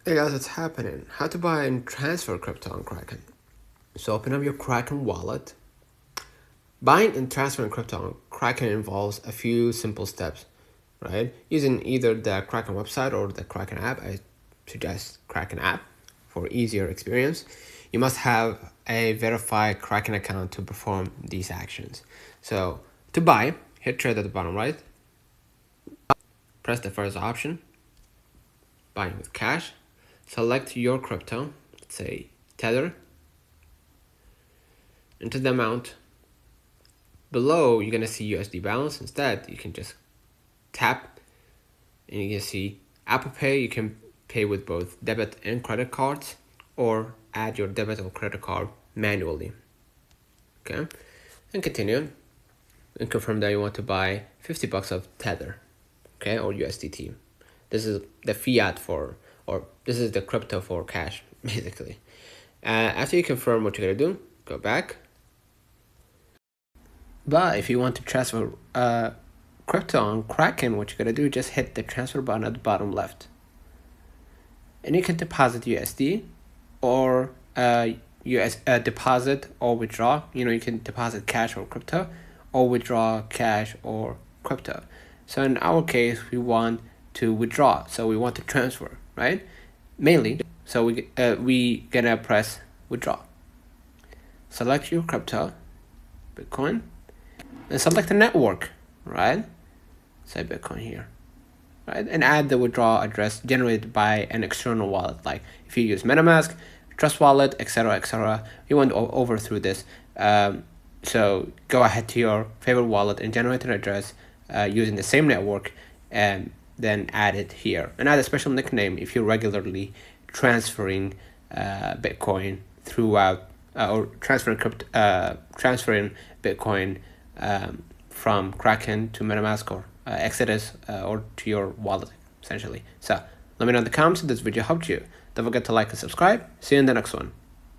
Hey guys, what's happening? How to buy and transfer crypto on Kraken. So open up your Kraken wallet. Buying and transferring crypto on Kraken involves a few simple steps, right? Using either the Kraken website or the Kraken app. I suggest Kraken app for easier experience. You must have a verified Kraken account to perform these actions. So to buy, hit trade at the bottom right. Press the first option, buying with cash. Select your crypto, let's say Tether. Enter the amount. Below, you're gonna see USD balance. Instead, you can just tap and you can see Apple Pay. You can pay with both debit and credit cards, or add your debit or credit card manually. Okay, and continue and confirm that you want to buy $50 of Tether, okay, or USDT. This is the fiat for, or this is the crypto for cash, basically. After you confirm what you're gonna do, go back. But if you want to transfer crypto on Kraken, what you're gonna do, just hit the transfer button at the bottom left. And you can deposit USD or deposit or withdraw. You can deposit cash or crypto, or withdraw cash or crypto. So in our case, we want to withdraw, so we want to transfer, right? Mainly, so we gonna press withdraw. Select your crypto, Bitcoin, and select the network, right? Say Bitcoin here, right? And add the withdrawal address generated by an external wallet, like if you use MetaMask, Trust Wallet, etc., etc. You won't overthrow this. So go ahead to your favorite wallet and generate an address using the same network, and then add it here. And add a special nickname if you're regularly transferring Bitcoin throughout or transferring Bitcoin from Kraken to MetaMask or Exodus or to your wallet, essentially. So let me know in the comments if this video helped you. Don't forget to like and subscribe. See you in the next one.